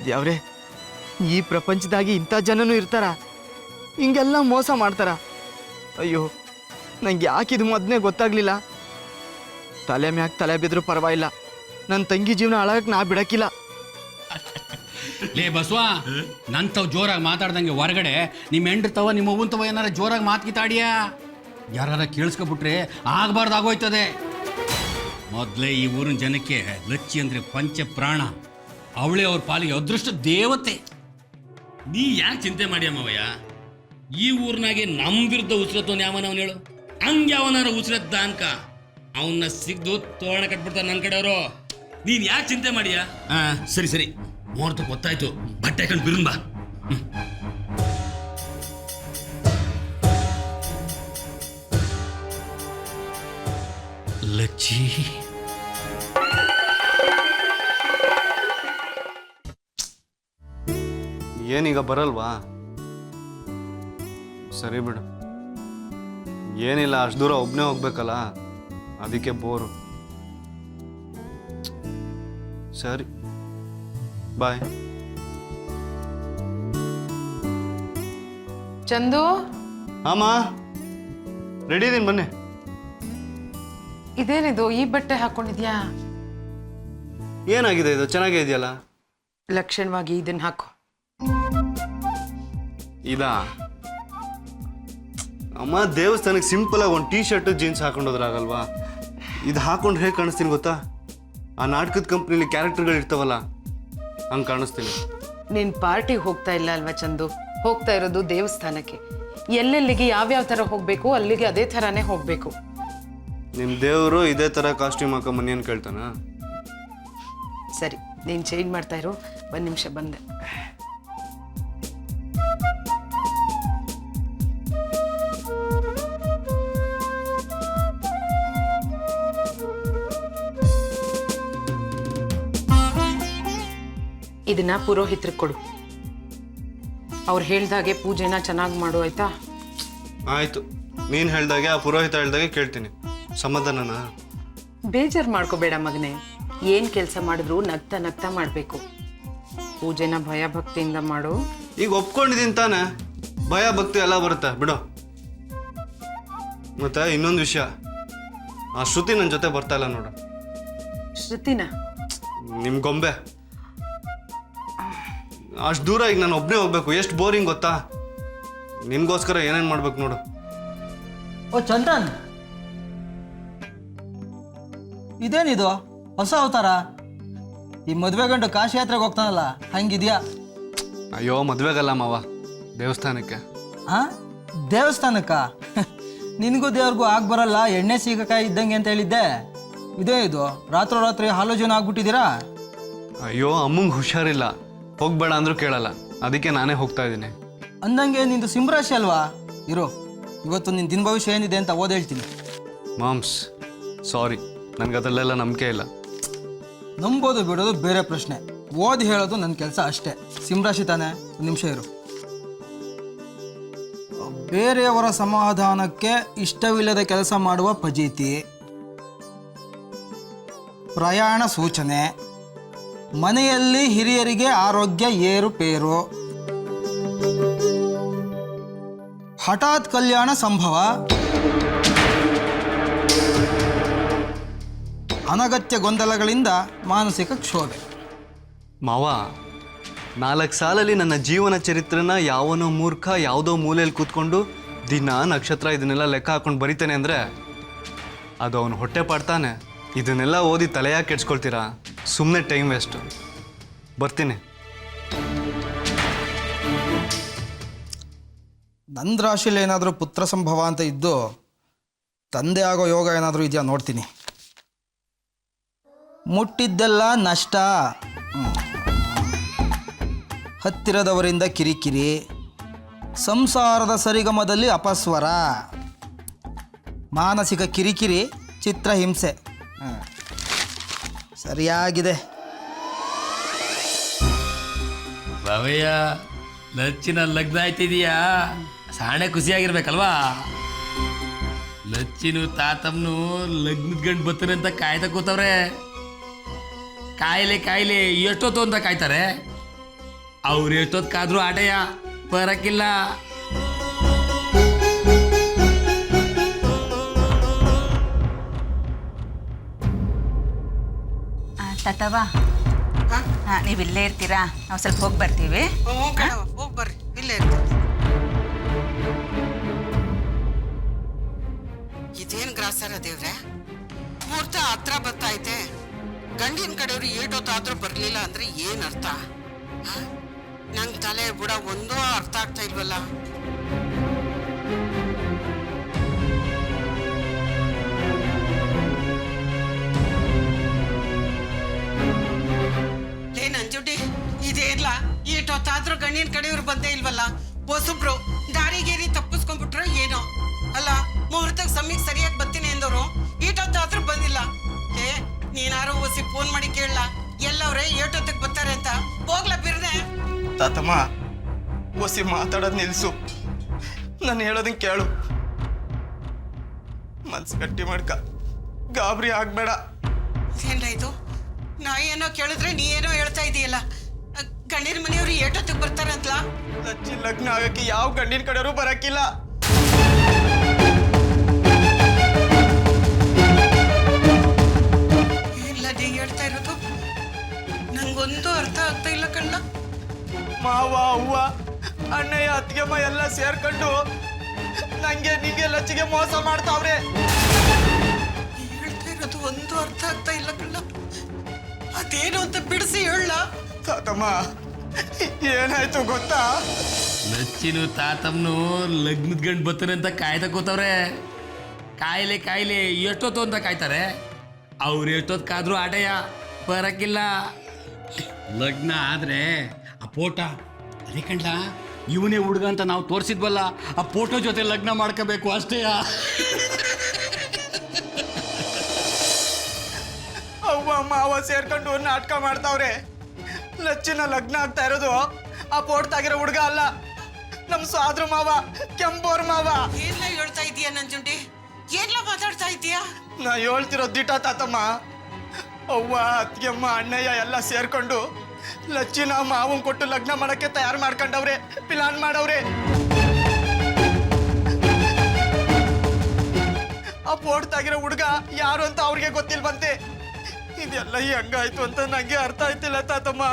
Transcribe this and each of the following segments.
ದೇವ್ರೆ, ಈ ಪ್ರಪಂಚದಾಗಿ ಇಂಥ ಜನನೂ ಇರ್ತಾರ, ಹಿಂಗೆಲ್ಲ ಮೋಸ ಮಾಡ್ತಾರ. ಅಯ್ಯೋ, ನಂಗೆ ಯಾಕಿದು ಮೊದಲೇ ಗೊತ್ತಾಗ್ಲಿಲ್ಲ. ತಲೆ ಮ್ಯಾಗ ತಲೆ ಬಿದ್ರೂ ಪರವಾಗಿಲ್ಲ, ನನ್ನ ತಂಗಿ ಜೀವನ ಹಾಳಾಗಕ್ಕೆ ನಾ ಬಿಡಕ್ಕಿಲ್ಲ. ಲೇ ಬಸವ, ನಂತವ್ ಜೋರಾಗಿ ಮಾತಾಡ್ದಂಗೆ ಹೊರಗಡೆ ನಿಮ್ಮ ಹೆಂಡ್ರತವ ನಿಮ್ಮ ಅವ್ವಂತವ ಏನಾರ ಜೋರಾಗಿ ಮಾತ್ಕಿತಾಡಿಯಾ ಯಾರ ಕೇಳಿಸ್ಕೊಬಿಟ್ರೆ ಆಗಬಾರ್ದಾಗೋಯ್ತದೆ. ಮೊದಲೇ ಈ ಊರಿನ ಜನಕ್ಕೆ ಲಚ್ಚಿ ಅಂದರೆ ಪಂಚ ಪ್ರಾಣ. ಅವಳೇ ಅವ್ರ ಪಾಲಿಗೆ ಅದೃಷ್ಟ ದೇವತೆ. ನೀ ಯಾಕೆ ಚಿಂತೆ ಮಾಡಿ ಅಮ್ಮವಯ್ಯ? ಈ ಊರಿನಾಗೆ ನಮ್ಮ ವಿರುದ್ಧ ಉಸಿರತ್ತವನು ಯಾವನವನು ಹೇಳು? ಹಂಗೆ ಯಾವನಾರ ಉಸಿರತ್ತ ಅನ್ಕ ಅವನ್ನ ಸಿಗ್ದು ತೋರಣ ಕಟ್ಬಿಡ್ತಾರೆ ನನ್ನ ಕಡೆಯವರು. ನೀನು ಯಾಕೆ ಚಿಂತೆ ಮಾಡಿಯಾ? ಸರಿ ಸರಿ, ಮುಹೂರ್ತ ಗೊತ್ತಾಯ್ತು, ಬಟ್ಟೆ ಹಾಕೊಂಡು ಬಿರುನ್ ಬಾ. ಲಚ್ಚಿ, ಏನೀಗ ಬರಲ್ವಾ? ಸರಿ ಬಿಡು, ಏನಿಲ್ಲ, ಅಷ್ಟು ದೂರ ಒಬ್ಬನೇ ಹೋಗ್ಬೇಕಲ್ಲ, ಅದಕ್ಕೆ ಬೋರು. ಸರಿ, ಬಾಯ್. ಚಂದು, ಅಮ್ಮ ರೆಡಿ ಇದೀನಿ, ಬನ್ನಿ. ಇದೇನಿದು ಈ ಬಟ್ಟೆ ಹಾಕೊಂಡಿದ್ಯಾ? ಏನಾಗಿದೆ ಇದು? ಚೆನ್ನಾಗೇ ಇದೆಯಲ್ಲ. ಲಕ್ಷಣವಾಗಿ ಇದನ್ನ ಹಾಕು. ಇದಾ ಅಮ್ಮ? ದೇವಸ್ಥಾನಕ್ಕೆ ಸಿಂಪಲ್ ಆಗಿ ಒಂದು ಟೀ ಶರ್ಟ್ ಜೀನ್ಸ್ ಹಾಕೊಂಡೋದ್ರಾಗಲ್ವಾ? ಇದು ಹಾಕೊಂಡು ಹೇಗೆ ಕಾಣಿಸ್ತೀನಿ ಗೊತ್ತಾ? ಆ ನಾಟಕದ ಕಂಪ್ನಿಲಿ ಕ್ಯಾರೆಕ್ಟರ್ಗಳು ಇರ್ತಾವಲ್ಲ, ಹಂಗೆ ಕಾಣಿಸ್ತೀನಿ. ನೀನ್ ಪಾರ್ಟಿಗೆ ಹೋಗ್ತಾ ಇಲ್ಲ ಅಲ್ವಾ ಚಂದು? ಹೋಗ್ತಾ ಇರೋದು ದೇವಸ್ಥಾನಕ್ಕೆ. ಎಲ್ಲೆಲ್ಲಿಗೆ ಯಾವ್ಯಾವ ಥರ ಹೋಗ್ಬೇಕು ಅಲ್ಲಿಗೆ ಅದೇ ಥರನೇ ಹೋಗ್ಬೇಕು. ನಿಮ್ಮ ದೇವರು ಇದೇ ಥರ ಕಾಸ್ಟ್ಯೂಮ್ ಹಾಕೋ ಮನಿ ಅಂತ ಕೇಳ್ತಾನ? ಸರಿ, ನೀನು ಚೇಂಜ್ ಮಾಡ್ತಾ ಇರು. ಒಂದು ನಿಮಿಷ ಬಂದೆ. ಇದನ್ನ ಪುರೋಹಿತರಿಗೆ ಕೊಡು. ಅವ್ರು ಹೇಳ್ದಾಗೆ ಪೂಜೆನ ಚೆನ್ನಾಗಿ ಮಾಡು, ಆಯ್ತಾ? ಆಯ್ತು, ನೀನು ಹೇಳ್ದಾಗೆ ಆ ಪುರೋಹಿತ ಹೇಳ್ದಾಗೆ ಕೇಳ್ತೀನಿ. ಸಮಾಧಾನನಾ? ಬೇಜಾರು ಮಾಡ್ಕೋಬೇಡ ಮಗನೇ. ಏನು ಕೆಲಸ ಮಾಡಿದ್ರು ನಗ್ತಾ ನಗ್ತಾ ಮಾಡಬೇಕು. ಪೂಜೆನ ಭಯ ಭಕ್ತಿಯಿಂದ ಮಾಡು. ಈಗ ಒಪ್ಕೊಂಡಿದ್ದೀನಿ ತಾನೆ, ಭಯ ಭಕ್ತಿ ಎಲ್ಲ ಬರುತ್ತೆ ಬಿಡು. ಮತ್ತೆ ಇನ್ನೊಂದು ವಿಷಯ, ಆ ಶ್ರುತಿ ನನ್ನ ಜೊತೆ ಬರ್ತಾ ಇಲ್ಲ ನೋಡು. ಶ್ರುತಿನ? ನಿಮ್ಮ ಗೊಂಬೆ. ಅಷ್ಟು ದೂರ ಈಗ ನಾನು ಒಬ್ಬನೇ ಹೋಗ್ಬೇಕು, ಎಷ್ಟು ಬೋರಿಂಗ್ ಗೊತ್ತಾ? ನಿನ್ಗೋಸ್ಕರ ಏನೇನು ಮಾಡ್ಬೇಕು ನೋಡು. ಓ ಚಂದನ್, ಇದೇನಿದು ಹೊಸ ಅವತಾರ? ಈ ಮದುವೆ ಗಂಡು ಕಾಶಿ ಯಾತ್ರೆಗೆ ಹೋಗ್ತಾನಲ್ಲ, ಹಂಗಿದ್ಯಾ? ಅಯ್ಯೋ, ಮದುವೆಗಲ್ಲ ಮಾವ, ದೇವಸ್ಥಾನಕ್ಕೆ. ಹಾಂ, ದೇವಸ್ಥಾನಕ್ಕ? ನಿನಗೂ ದೇವ್ರಿಗೂ ಆಗ ಬರಲ್ಲ, ಎಣ್ಣೆ ಸೀಗಕಾಯಿ ಇದ್ದಂಗೆ ಅಂತ ಹೇಳಿದ್ದೆ. ಇದೇ ಇದು ರಾತ್ರೋರಾತ್ರಿ ಆಲೋಚನೆ ಆಗ್ಬಿಟ್ಟಿದ್ದೀರಾ? ಅಯ್ಯೋ, ಅಮ್ಮಂಗೆ ಹುಷಾರಿಲ್ಲ, ಹೋಗ್ಬೇಡ ಅಂದ್ರೂ ಕೇಳಲ್ಲ, ಅದಕ್ಕೆ ನಾನೇ ಹೋಗ್ತಾ ಇದ್ದೀನಿ. ಅಂದಂಗೆ ನಿಂದು ಸಿಂಹರಾಶಿ ಅಲ್ವಾ? ಇರು, ಇವತ್ತು ನಿನ್ನ ದಿನ ಭವಿಷ್ಯ ಏನಿದೆ ಅಂತ ಓದಿ ಹೇಳ್ತೀನಿ. ಮಾಮ್ಸ್, ಸಾರಿ, ನನಗೆ ಅದರಲ್ಲೆಲ್ಲ ನಂಬಿಕೆ ಇಲ್ಲ. ನಂಬೋದು ಬಿಡೋದು ಬೇರೆ ಪ್ರಶ್ನೆ, ಓದಿ ಹೇಳೋದು ನನ್ನ ಕೆಲಸ ಅಷ್ಟೇ. ಸಿಂಹರಾಶಿ ತಾನೆ? ಒಂದು ನಿಮಿಷ ಇರು. ಬೇರೆಯವರ ಸಮಾಧಾನಕ್ಕೆ ಇಷ್ಟವಿಲ್ಲದ ಕೆಲಸ ಮಾಡುವ ಫಜೀತಿ, ಪ್ರಯಾಣ ಸೂಚನೆ, ಮನೆಯಲ್ಲಿ ಹಿರಿಯರಿಗೆ ಆರೋಗ್ಯ ಏರುಪೇರು, ಹಠಾತ್ ಕಲ್ಯಾಣ ಸಂಭವ, ಅನಗತ್ಯ ಗೊಂದಲಗಳಿಂದ ಮಾನಸಿಕ ಕ್ಷೋಭೆ. ಮಾವ, 4 ಸಾಲಲ್ಲಿ ನನ್ನ ಜೀವನ ಚರಿತ್ರೆನ ಯಾವನೋ ಮೂರ್ಖ ಯಾವುದೋ ಮೂಲೆಯಲ್ಲಿ ಕೂತ್ಕೊಂಡು ದಿನ ನಕ್ಷತ್ರ ಇದನ್ನೆಲ್ಲ ಲೆಕ್ಕ ಹಾಕೊಂಡು ಬರಿತೇನೆ ಅಂದರೆ ಅದು ಅವನು ಹೊಟ್ಟೆ ಪಾಡ್ತಾನೆ. ಇದನ್ನೆಲ್ಲ ಓದಿ ತಲೆಯಾಗಿ ಕೆಡ್ಸ್ಕೊಳ್ತೀರಾ? ಸುಮ್ಮನೆ ಟೈಮ್ ವೇಸ್ಟು. ಬರ್ತೀನಿ. ನನ್ನ ರಾಶಿಯಲ್ಲಿ ಏನಾದರೂ ಪುತ್ರ ಸಂಭವ ಅಂತ ಇದ್ದು ತಂದೆ ಆಗೋ ಯೋಗ ಏನಾದರೂ ಇದೆಯಾ ನೋಡ್ತೀನಿ. ಮುಟ್ಟಿದ್ದೆಲ್ಲ ನಷ್ಟ, ಹತ್ತಿರದವರಿಂದ ಕಿರಿಕಿರಿ, ಸಂಸಾರದ ಸರಿಗಮದಲ್ಲಿ ಅಪಸ್ವರ, ಮಾನಸಿಕ ಕಿರಿಕಿರಿ, ಚಿತ್ರಹಿಂಸೆ. ಸರಿಯಾಗಿದೆ. ಬಾವಯ್ಯ, ಲಚ್ಚಿನ ಲಗ್ನ ಆಯ್ತಿದೀಯಾ? ಸಾಣೆ ಖುಷಿಯಾಗಿರ್ಬೇಕಲ್ವಾ? ಲಚ್ಚಿನು ತಾತಮ್ಮನು ಲಗ್ನದ ಗಂಡು ಬರ್ತಾರೆ ಅಂತ ಕಾಯ್ತಾ ಕೂತವ್ರೆ. ಕಾಯಿಲೆ ಎಷ್ಟೊತ್ತು ಅಂತ ಕಾಯ್ತಾರೆ. ಅವ್ರು ಎಷ್ಟೊತ್ಕಾದ್ರೂ ಆಟಯ ಬರಕ್ಕಿಲ್ಲ. ತಾತವ್ವ ನೀವು ಇಲ್ಲೇ ಇರ್ತೀರಾ? ನಾವು ಸ್ವಲ್ಪ ಹೋಗಿ ಬರ್ತೀವಿ. ಹೋಗಿ ಬರ್ರಿ, ಇಲ್ಲೇ ಇರ್ತೀವಿ. ಇದೇನು ಗ್ರಾಸರ ದೇವ್ರೆ, ಮುಹೂರ್ತ ಹತ್ರ ಬರ್ತೈತೆ, ಗಂಡಿನ ಕಡೆಯವರು ಏಟೊತ್ತಾದ್ರೂ ಬರ್ಲಿಲ್ಲ ಅಂದ್ರೆ ಏನ್ ಅರ್ಥ? ನಂಗೆ ತಲೆ ಬುಡ ಒಂದೂ ಅರ್ಥ ಆಗ್ತಾ ಇಲ್ವಲ್ಲ. ನಂಜುಡಿ, ಇದೇನಿಲ್ಲ, ಏಟೊತ್ತಾದ್ರೂ ಗಂಡಿನ ಕಡೆಯವ್ರು ಬಂದೇ ಇಲ್ವಲ್ಲ. ಹೊಸಬ್ರು ದಾರಿಗೇರಿ ತಪ್ಪಿಸ್ಕೊಂಡ್ಬಿಟ್ರೆ ಏನೋ ಅಲ್ಲ. ಮುಹೂರ್ತಕ್ಕೆ ಸಮಯಕ್ಕೆ ಸರಿಯಾಗಿ ಬರ್ತೀನಿ ಎಂದವರು ಈಟೊತ್ತಾದ್ರೂ ಬಂದಿಲ್ಲ. ನೀನಾರು ಹೊಸಿ ಫೋನ್ ಮಾಡಿ ಕೇಳಲ್ಲ, ಎಲ್ಲವ್ರೆ ಏಟೊತ್ತಿಗೆ ಬರ್ತಾರೆ ಅಂತ. ಹೋಗ್ಲಾ ಬಿರ್ನೆ. ತಾತಮ್ಮ, ಒಸಿ ಮಾತಾಡೋದು ನಿಲ್ಸು, ನಾನು ಹೇಳೋದನ್ನ ಕೇಳು. ಮನ್ಸು ಗಟ್ಟಿ ಮಾಡ್ಕ, ಗಾಬರಿ ಆಗ್ಬೇಡ. ಏನ್ಲ ಇದು? ನಾ ಏನೋ ಕೇಳಿದ್ರೆ ನೀ ಏನೋ ಹೇಳ್ತಾ ಇದೀಯಲ್ಲ. ಗಂಡಿನ ಮನೆಯವ್ರು ಏಟೊತ್ತಿಗೆ ಬರ್ತಾರಂತಲ್ಲ. ಲಚ್ಚಿ ಲಗ್ನ ಆಗಕ್ಕೆ ಯಾವ ಗಂಡಿನ ಕಡೆಯವರು ಬರಕ್ಕಿಲ್ಲ. ಇಲ್ಲ, ನೀ ಹೇಳ್ತಾ ಇರೋದು ನಂಗೊಂದು ಅರ್ಥ ಆಗ್ತಾ ಇಲ್ಲ ಕಣ್ಣ. ಮಾವ, ಅವ್ವ, ಅಣ್ಣಯ್ಯ, ಅತ್ತಿಗೆಮ್ಮ ಎಲ್ಲ ಸೇರ್ಕೊಂಡು ನಂಗೆ ನಿಂಗೆ ಲಚ್ಚಿಗೆ ಮೋಸ ಮಾಡ್ತಾವ್ರೆ. ಹೇಳ್ತಾ ಇರೋದು ಒಂದು ಅರ್ಥ ಆಗ್ತಾ ಇಲ್ಲ ಕಣ್ಣ. ಅದೇನು ಅಂತ ಬಿಡಿಸಿ ಹೇಳ. ತಾತಮ್ಮ, ಏನಾಯ್ತು ಗೊತ್ತಾ? ಲಚ್ಚಿನು ತಾತಮ್ಮನು ಲಗ್ನದ ಗಂಡು ಬರ್ತಾರೆ ಅಂತ ಕಾಯ್ತಾ ಕೂತವ್ರೆ. ಕಾಯಿಲೆ ಎಷ್ಟೊತ್ತು ಅಂತ ಕಾಯ್ತಾರೆ. ಅವ್ರು ಎಷ್ಟೊತ್ಕಾದ್ರೂ ಆಟಯ ಬರಕ್ಕಿಲ್ಲ. ಲಗ್ನ ಆದ್ರೆ ಆ ಫೋಟ ಅದೇ ಕಂಡ್ಲ, ಇವನೇ ಹುಡುಗ ಅಂತ ನಾವು ತೋರಿಸಿದ್ವಲ್ಲ, ಆ ಫೋಟೋ ಜೊತೆ ಲಗ್ನ ಮಾಡ್ಕೋಬೇಕು ಅಷ್ಟೇಯ. ಅವ್ವ ಮಾವ ಸೇರ್ಕೊಂಡು ನಾಟಕ ಮಾಡ್ತಾವ್ರೆ. ಲಚ್ಚಿನ ಲಗ್ನ ಆಗ್ತಾ ಇರೋದು ಆ ಪೋಟ್ತಾಗಿರೋ ಹುಡುಗ ಅಲ್ಲ, ನಮ್ ಸ್ವಾದ್ರ ಮಾವ, ಕೆಂಪೋರ್ ಮಾವ. ಏನ್ಲ ಹೇಳ್ತಾ ಇದೀಯ ನಂಜುಂಡಿ? ಏನ್ಲ ಮಾತಾಡ್ತಾ ಇದೀಯಾ? ನಾ ಹೇಳ್ತಿರೋ ದಿಟ ತಾತಮ್ಮ. ಅವ್ವ, ಅತ್ತಿಗೆಮ್ಮ, ಅಣ್ಣಯ್ಯ ಎಲ್ಲ ಸೇರ್ಕೊಂಡು ಲಚ್ಚಿನ ಮಾವನ್ ಕೊಟ್ಟು ಲಗ್ನ ಮಾಡಕ್ಕೆ ತಯಾರು ಮಾಡ್ಕೊಂಡವ್ರೆ, ಪ್ಲಾನ್ ಮಾಡವ್ರೆ. ಆ ಪೋಟ್ತಾಗಿರೋ ಹುಡುಗ ಯಾರು ಅಂತ ಅವ್ರಿಗೆ ಗೊತ್ತಿಲ್ವಂತೆ. ಇದೆಲ್ಲ ಈ ಹಂಗಾಯ್ತು ಅಂತ ನಂಗೆ ಅರ್ಥ ಆಯ್ತಿಲ್ಲ ತಾತಮ್ಮ.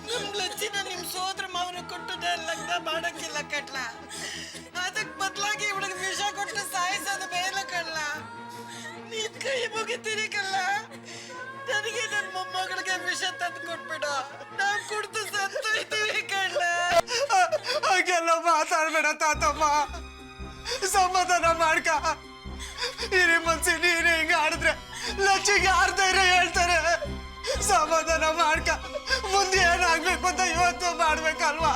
ನಮ್ ಲಚ್ಚಿನ ನಿಮ್ ಸೋದ್ರ ಮಾವನ ಕೊಟ್ಟು ಲಗ್ನ ಮಾಡಕ್ಕಿಲ್ಲ ಕಟ್ಲ. ಅದಕ್ ಬದ್ಲಾಗಿ ಇವಳಿಗೆ ವಿಷ ಕೊಟ್ಟು ಸಾಯಿಸೋದು ಬೇಡ ಕಳ್ಳ. ನೀನ್ ಕೈ ಮುಗಿತೀರಿ ಕಳ್ಳ. ನನಗೆ ನನ್ ಮೊಮ್ಮಗಳಿಗೆ ವಿಷ ತಂದು ಕೊಟ್ಬಿಡ, ನಾವ್ ಕುಡ್ದು ಸತ್ತೋಯ್ತೀವಿ ಕಳ್ಳ. ಹಾಗೆಲ್ಲ ಮಾತಾಡ್ಬೇಡ ತಾತಮ್ಮ, ಸಮಾಧಾನ ಮಾಡ್ಕ. ಹಿರಿ ಮನ್ಸಿ ನೀನು ಹಿಂಗ ಆಡಿದ್ರೆ ಲಚ್ಚಿಗೆ ಯಾರ ಧೈರ್ಯ ಹೇಳ್ತಾರೆ? ಸಮಾಧಾನ ಮಾಡ್ಕ. ಮುಂದೆ ಏನಾಗ್ಬೇಕು ಅಂತ ಇವತ್ತು ಮಾಡ್ಬೇಕಲ್ವಾ?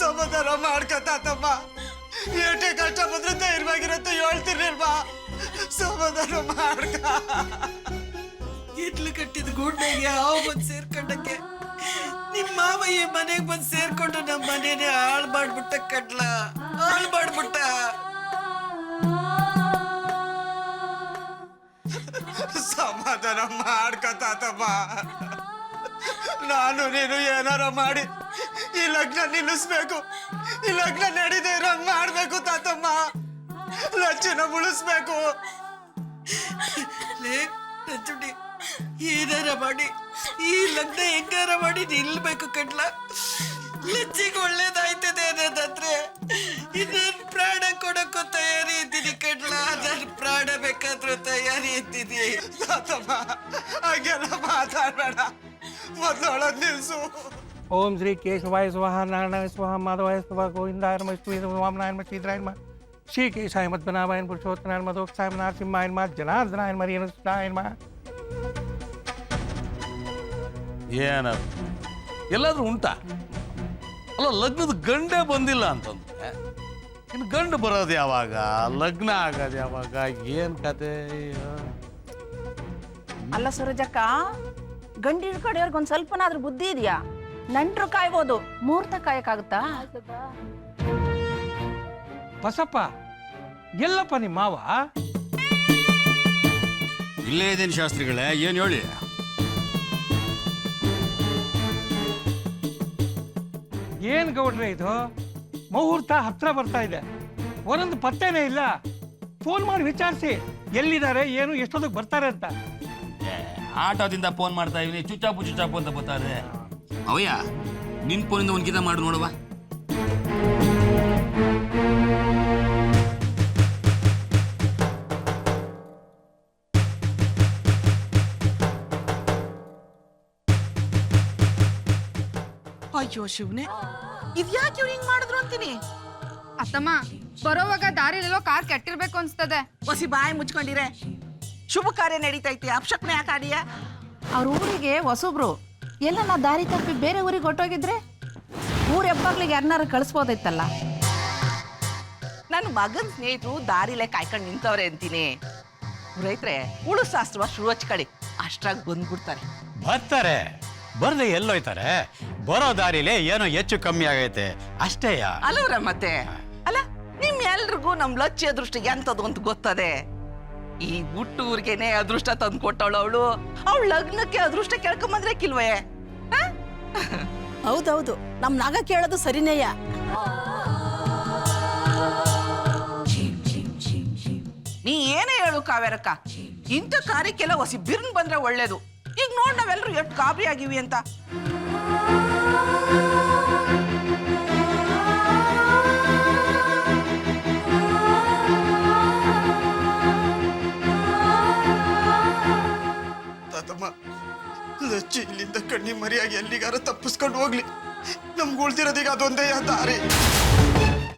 ಸಮಾಧಾನ ಮಾಡ್ಕ ತಾತಮ್ಮ. ಏಟೇ ಕಷ್ಟ ಬಂದ್ರೆ ಧೈರ್ಯವಾಗಿರತ್ತೆ ಹೇಳ್ತಿರ್ಲಿಲ್ವಾ? ಸಮಾಧಾನ ಮಾಡ್ಕ. ಇಡ್ಲು ಕಟ್ಟಿದ ಗೂಡ್ನಾಗೆ ಹಾವು ಬಂದು ಸೇರ್ಕೊಂಡಕ್ಕೆ ನಿಮ್ಮ ಮಾವ ಈ ಮನೆಗೆ ಬಂದು ಸೇರ್ಕೊಂಡು ನಮ್ಮ ಮನೇನೆ ಹಾಳು ಮಾಡ್ಬಿಟ್ಟ ಕಡ್ಲ, ಹಾಳು ಮಾಡ್ಬಿಟ್ಟ. ಸಮಾಧಾನ ಮಾಡ್ಕ ತಾತಮ್ಮ. ನಾನು ನೀನು ಏನಾರ ಮಾಡಿ ಈ ಲಗ್ನ ನಿಲ್ಲಿಸ್ಬೇಕು, ಈ ಲಗ್ನ ನಡೀದೇ ಇರೋಂಗ್ ಮಾಡ್ಬೇಕು ತಾತಮ್ಮ. ಲಚ್ಚಿನ ಉಳಿಸ್ಬೇಕು. ಲೇ ನಂಜುಂಡಿ, ಏನಾರ ಮಾಡಿ ಈ ಲಗ್ನ ಹೆಂಗಾರ ಮಾಡಿ ನಿಲ್ಬೇಕು ಕಡ್ಲ. ಲಚ್ಚಿಗೆ ಒಳ್ಳೇದಾಯ್ತದೆ ಅನ್ನೋದಾದ್ರೆ ಇನ್ನೊಂದು ಪ್ರಾಣ ಕೊಡಕ್ಕೂ ತಯಾರಿ ಇದ್ದೀನಿ ಕಡ್ಲ. ನನ್ನ ಪ್ರಾಣ ಬೇಕಾದ್ರೂ ತಯಾರಿ ಇದ್ದೀನಿ. ತಾತಮ್ಮ ಹಾಗೆಲ್ಲ ಮಾತಾಡಬೇಡ, ಮೊದಲು ಅಳೋದ್ ನಿಲ್ಸು. ಓಂ ಶ್ರೀ ಕೇಶವಾಯ ಸ್ವಹ ನಾರಾಯಣ ಸ್ವಹ ಮಾಧವಾಯ ಸ್ವಹ ಗೋವಿಂದಾಯ ನಮಃ ವಾಮನಾಯ ನಮಃ ಶ್ರೀಧರಾಯ ನಮಃ ಶ್ರೀ ಕೇಶಾಯ ಮದ್ಮನಾಭಾಯನ ಪುರುಷೋತ್ತನಾಯ ಮಧೋಕ್ಷಾಯ ನರಸಿಂಹಾಯ ನಮಃ ಜನಾರ್ದನಾಯ ನಮಃ ರೇಣುಸುತಾಯ ನಮಃ. ಏನಪ್ಪ ಎಲ್ಲಾದ್ರೂ ಉಂಟಾ? ಅಲ್ಲ, ಲಗ್ನದ ಗಂಡೇ ಬಂದಿಲ್ಲ ಅಂತಂದ್ರೆ ಇನ್ನು ಗಂಡು ಬರೋದು ಯಾವಾಗ, ಲಗ್ನ ಆಗೋದು ಯಾವಾಗ, ಏನ್ ಕತೆ? ಅಲ್ಲ ಸರೋಜಕ್ಕ, ಗಂಡಿನ ಕಡೆಯವ್ರಿಗೆ ಒಂದು ಸ್ವಲ್ಪನಾದ್ರೂ ಬುದ್ಧಿ ಇದೆಯಾ? ನಂಟ್ರು ಕಾಯ್ಬೋದು, ಮುಹೂರ್ತ ಕಾಯಕ್ಕಾಗುತ್ತಾ? ಬಸಪ್ಪ, ಎಲ್ಲಪ್ಪ ನಿಮ್ಮ ಮಾವ? ಇಲ್ಲೇ ಇದೇನು ಶಾಸ್ತ್ರಿಗಳೇ, ಏನು ಹೇಳಿ? ಏನ್ ಗೌಡ್ರೆ ಇದು? ಮುಹೂರ್ತ ಹತ್ರ ಬರ್ತಾ ಇದೆ, ಒಂದೊಂದು ಪತ್ತೆನೇ ಇಲ್ಲ. ಫೋನ್ ಮಾಡಿ ವಿಚಾರಿಸಿ ಎಲ್ಲಿದ್ದಾರೆ, ಏನು, ಎಷ್ಟೊತ್ತಿಗೆ ಬರ್ತಾರೆ ಅಂತ. ಆಟೋದಿಂದ ಫೋನ್ ಮಾಡ್ತಾ ಇದೀನಿ, ಚುಚ್ಚಾಪು ಅಂತ ಬರ್ತಾರೆ. ಅವಯ್ಯ, ನಿನ್ ಫೋನಿಂದ ಒಂದು ಗೀತ ಮಾಡಿ ನೋಡುವ. ಅಯ್ಯೋ ಶಿವನೇ, ಇದ್ಯಾಕೆ ಇವ್ರು ಹಿಂಗ್ ಮಾಡಿದ್ರು ಅಂತೀನಿ. ಅತ್ತಮ್ಮ, ಬರೋವಾಗ ದಾರಿಲೆಲ್ಲೋ ಕಾರ್ ಕೆಟ್ಟಿರ್ಬೇಕು ಅನ್ಸ್ತದೆ. ಹೊಸಿ ಬಾಯಿ ಮುಚ್ಕೊಂಡಿರೆ. ಶುಭ ಕಾರ್ಯ ನಡೀತೈತಿ, ಅಪಶಕ್ನ ಯಾಕೆ ಆಡಿಯ? ಅವ್ರ ಊರಿಗೆ ಹೊಸಬ್ರು, ಎಲ್ಲ ನಾ ದಾರಿ ತಪ್ಪಿ ಬೇರೆ ಊರಿಗೆ ಹೊಟ್ಟೋಗಿದ್ರೆ ಊರ ಹೆಬ್ಬಾಗ್ಲಿಗೆ ಯಾರನ್ನಾರು ಕಳಿಸ್ಬೋದೈತಲ್ಲ. ನನ್ನ ಮಗನ ಸ್ನೇಹಿತರು ದಾರಿಲೆ ಕಾಯ್ಕೊಂಡು ನಿಂತವ್ರೆ ಅಂತೀನಿ. ರೈತ್ರೆ ಉಳು ಶಾಸ್ತ್ರವ ಶುರು ಹಚ್ಕಡಿ, ಅಷ್ಟ್ರಾಗಿ ಬಂದ್ಬಿಡ್ತಾರೆ. ಬರ್ತಾರೆ, ಬರ್ದೆ ಎಲ್ಲೋಯ್ತಾರೆ? ಬರೋ ದಾರಿಲಿ ಏನೋ ಹೆಚ್ಚು ಕಮ್ಮಿ ಆಗೈತೆ ಅಷ್ಟೇಯ. ಅಲ್ಲವ್ರ ಮತ್ತೆ ಅಲ್ಲ, ನಿಮ್ ಎಲ್ರಿಗೂ ನಮ್ ಲಚ್ಚಿ ಅದೃಷ್ಟ ಎಂತದು ಅಂತ ಗೊತ್ತದೆ. ಈ ಹುಟ್ಟೂರ್ಗೆನೆ ಅದೃಷ್ಟ ತಂದು ಕೊಟ್ಟವಳು ಅವಳು. ಅವಳ ಲಗ್ನಕ್ಕೆ ಅದೃಷ್ಟ ಕೇಳ್ಕೊಂಬಂದ್ರೆ ಕಿಲ್ವೇ? ಹೌದೌದು, ನಮ್ ನಾಗ ಕೇಳೋದು ಸರಿನೇಯ. ನೀ ಏನೇ ಹೇಳು ಕಾವೇರಕ್ಕ, ಇಂಥ ಕಾರ್ಯಕ್ಕೆಲ್ಲ ಹೊಸಿ ಬಿರ್ನ್ ಬಂದ್ರೆ ಒಳ್ಳೇದು. ಈಗ ನೋಡ್ ನಾವೆಲ್ಲರೂ ಎಷ್ಟು ಗಾಬರಿ ಆಗಿವಿ ಅಂತ. ತಾತಮ್ಮ, ಲಚ್ಚಿ ಇಲ್ಲಿಂದ ಕಣ್ಣಿ ಮರಿಯಾಗಿ ಎಲ್ಲಿಗಾರ ತಪ್ಪಿಸ್ಕೊಂಡು ಹೋಗ್ಲಿ. ನಮ್ಗೆ ಉಳ್ದಿರೋದೀಗ ಅದೊಂದೇ ದಾರಿ.